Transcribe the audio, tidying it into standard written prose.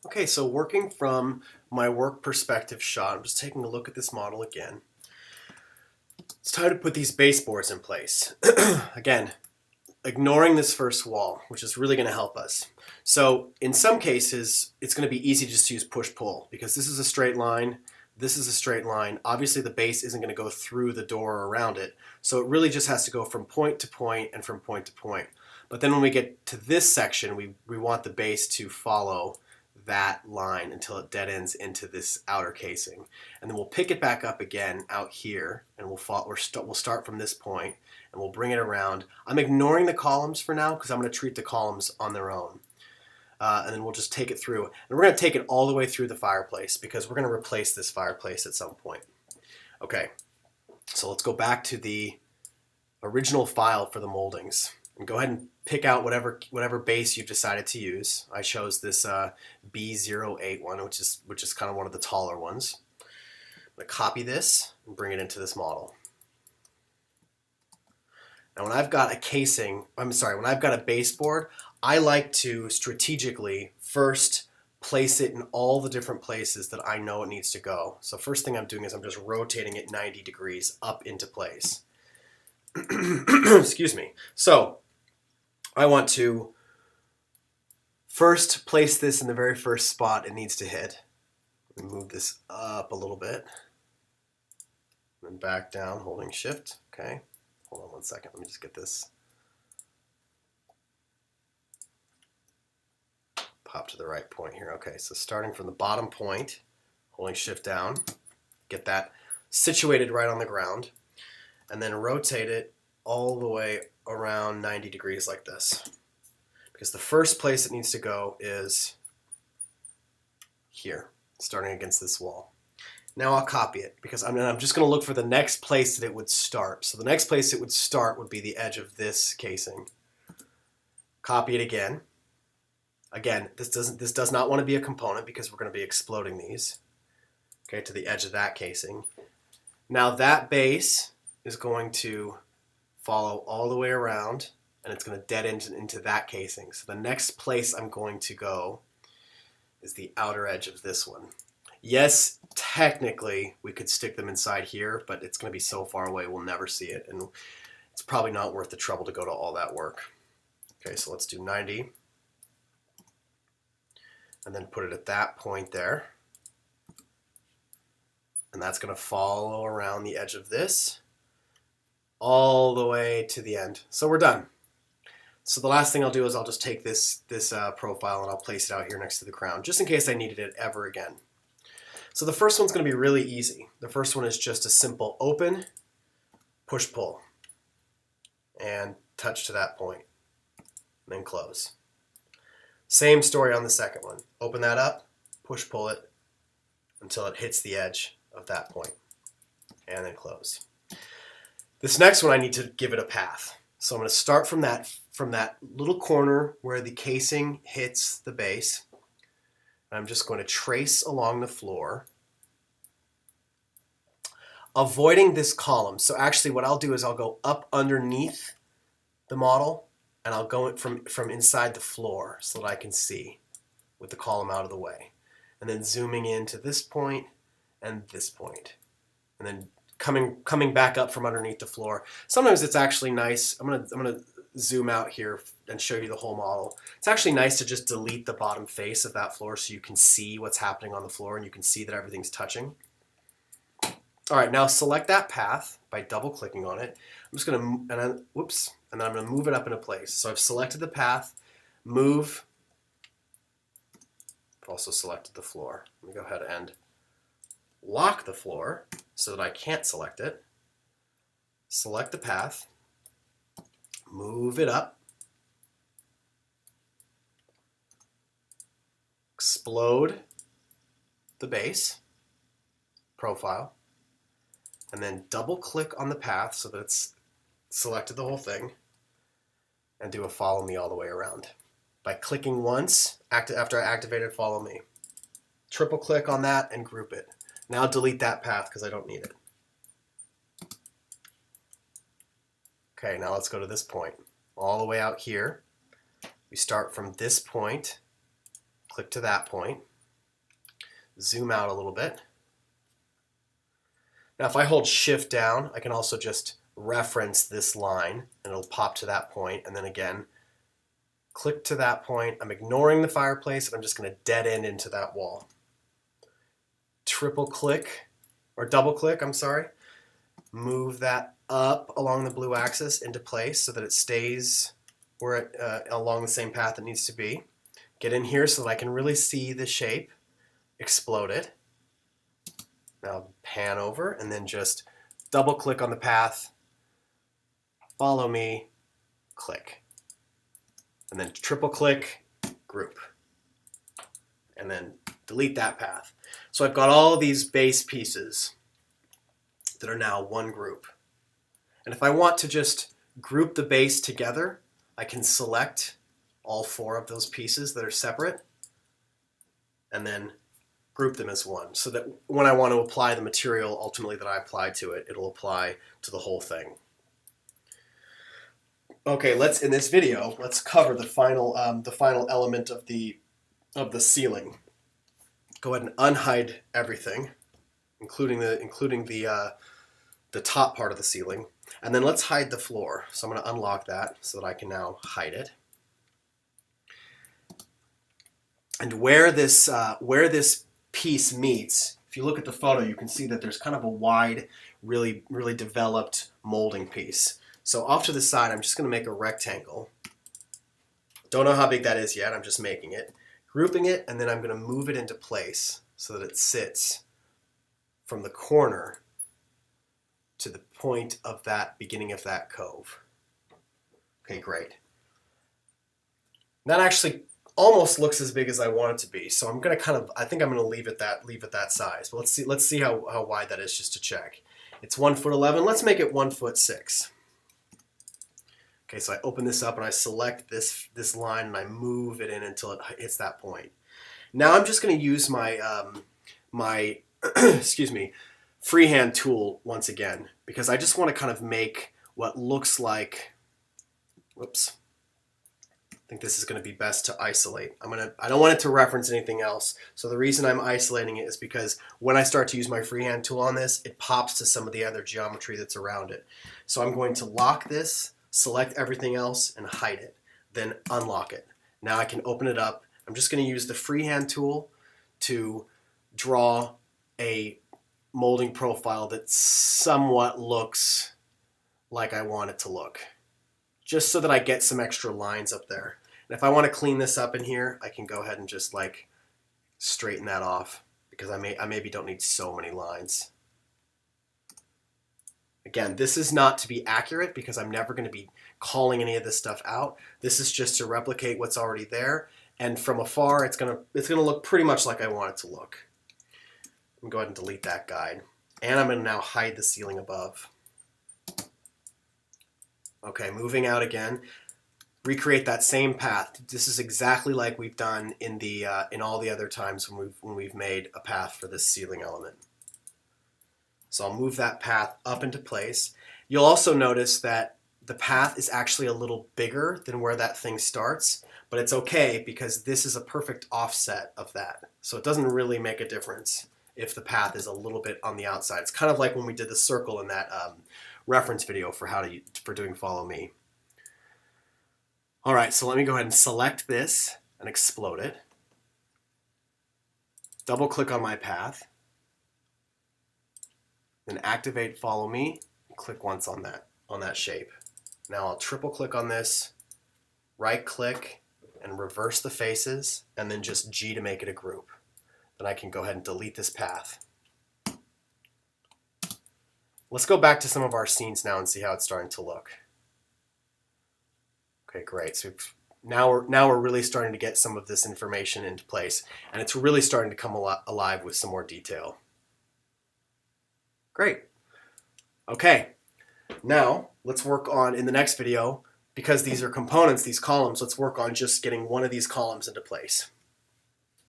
Okay, so working from my work perspective shot, I'm just taking a look at this model again. It's time to put these baseboards in place. Again, ignoring this first wall, which is really going to help us. So in some cases, it's going to be easy just to use push-pull because this is a straight line, this is a straight line. Obviously the base isn't going to go through the door or around it, so it really just has to go from point to point and from point to point. But then when we get to this section, we want the base to follow that line until it dead ends into this outer casing. And then we'll pick it back up again out here, and we'll start from this point, and we'll bring it around. I'm ignoring the columns for now because I'm going to treat the columns on their own. And then we'll just take it through. And we're going to take it all the way through the fireplace because we're going to replace this fireplace at some point. Okay, so let's go back to the original file for the moldings. And go ahead and pick out whatever base you've decided to use. I chose this B08 one, which is kind of one of the taller ones. I'm going to copy this and bring it into this model. Now when I've got a baseboard, I like to strategically first place it in all the different places that I know it needs to go. So first thing I'm doing is I'm just rotating it 90 degrees up into place. Excuse me. So I want to first place this in the very first spot it needs to hit. Move this up a little bit. Then back down, holding shift. Okay. Hold on one second. Let me just get this pop to the right point here. Okay, so starting from the bottom point, holding shift down, get that situated right on the ground, and then rotate it all the way around 90 degrees like this. Because the first place it needs to go is here, starting against this wall. Now I'll copy it because I'm just going to look for the next place that it would start. So the next place it would start would be the edge of this casing. Copy it again. Again, this does not want to be a component because we're going to be exploding these. Okay, to the edge of that casing. Now that base is going to follow all the way around, and it's going to dead end into that casing. So the next place I'm going to go is the outer edge of this one. Yes, technically we could stick them inside here, but it's going to be so far away we'll never see it, and it's probably not worth the trouble to go to all that work. Okay, so let's do 90, and then put it at that point there, and that's going to follow around the edge of this all the way to the end. So we're done. So the last thing I'll do is I'll just take this profile and I'll place it out here next to the crown, just in case I needed it ever again. So the first one's going to be really easy. The first one is just a simple open, push-pull, and touch to that point, and then close. Same story on the second one. Open that up, push-pull it until it hits the edge of that point, and then close. This next one I need to give it a path. So I'm going to start from that little corner where the casing hits the base. I'm just going to trace along the floor, avoiding this column. So actually what I'll do is I'll go up underneath the model, and I'll go from inside the floor so that I can see with the column out of the way. And then zooming into this point and this point. And then coming back up from underneath the floor. Sometimes it's actually nice. I'm gonna zoom out here and show you the whole model. It's actually nice to just delete the bottom face of that floor so you can see what's happening on the floor and you can see that everything's touching. All right, now select that path by double clicking on it. I'm just gonna, and then I'm gonna move it up into place. So I've selected the path, move, I've also selected the floor. Let me go ahead and lock the floor so that I can't select it. Select the path, move it up, explode the base profile, and then double click on the path so that it's selected the whole thing, and do a follow me all the way around. By clicking once, after I activated follow me, triple click on that and group it. Now delete that path because I don't need it. Okay, now let's go to this point. All the way out here, we start from this point, click to that point, zoom out a little bit. Now if I hold shift down, I can also just reference this line and it'll pop to that point, and then again, click to that point. I'm ignoring the fireplace and I'm just going to dead end into that wall. Triple click, or double click, I'm sorry. Move that up along the blue axis into place so that it stays where it, along the same path it needs to be. Get in here so that I can really see the shape. Explode it. Now pan over and then just double click on the path, follow me, click. And then triple click, group. And then delete that path. So I've got all of these base pieces that are now one group. And if I want to just group the base together, I can select all 4 of those pieces that are separate and then group them as one, so that when I want to apply the material ultimately that I apply to it, it'll apply to the whole thing. Okay, in this video, let's cover the final element of the ceiling. Go ahead and unhide everything, including the top part of the ceiling, and then let's hide the floor. So I'm going to unlock that so that I can now hide it. And where this piece meets, if you look at the photo, you can see that there's kind of a wide, really developed molding piece. So off to the side, I'm just going to make a rectangle. Don't know how big that is yet, I'm just making it. Grouping it, and then I'm going to move it into place so that it sits from the corner to the point of that beginning of that cove. Okay, great. That actually almost looks as big as I want it to be, so I'm going to I think I'm going to leave it that size. But let's see how wide that is just to check. It's 1'11". Let's make it 1'6". Okay, so I open this up and I select this line and I move it in until it hits that point. Now I'm just going to use my my excuse me, freehand tool once again, because I just want to kind of make what looks like, whoops, I think this is going to be best to isolate. I don't want it to reference anything else. So the reason I'm isolating it is because when I start to use my freehand tool on this, it pops to some of the other geometry that's around it. So I'm going to lock this, select everything else, and hide it. Then unlock it. Now I can open it up. I'm just going to use the freehand tool to draw a molding profile that somewhat looks like I want it to look, just so that I get some extra lines up there. And if I want to clean this up in here, I can go ahead and just like straighten that off, because I maybe don't need so many lines. Again, this is not to be accurate because I'm never going to be calling any of this stuff out. This is just to replicate what's already there, and from afar it's gonna look pretty much like I want it to look. I'm going to go ahead and delete that guide, and I'm going to now hide the ceiling above. Okay, moving out again. Recreate that same path. This is exactly like we've done in all the other times when we've made a path for this ceiling element. So I'll move that path up into place. You'll also notice that the path is actually a little bigger than where that thing starts, but it's okay because this is a perfect offset of that. So it doesn't really make a difference if the path is a little bit on the outside. It's kind of like when we did the circle in that reference video for doing Follow Me. All right, so let me go ahead and select this and explode it. Double click on my path. Then activate Follow Me, click once on that shape. Now I'll triple click on this, right click, and reverse the faces, and then just G to make it a group. Then I can go ahead and delete this path. Let's go back to some of our scenes now and see how it's starting to look. Okay, great. So now we're really starting to get some of this information into place, and it's really starting to come alive with some more detail. Great. Okay, now let's work on, in the next video, because these are components, these columns, let's work on just getting one of these columns into place.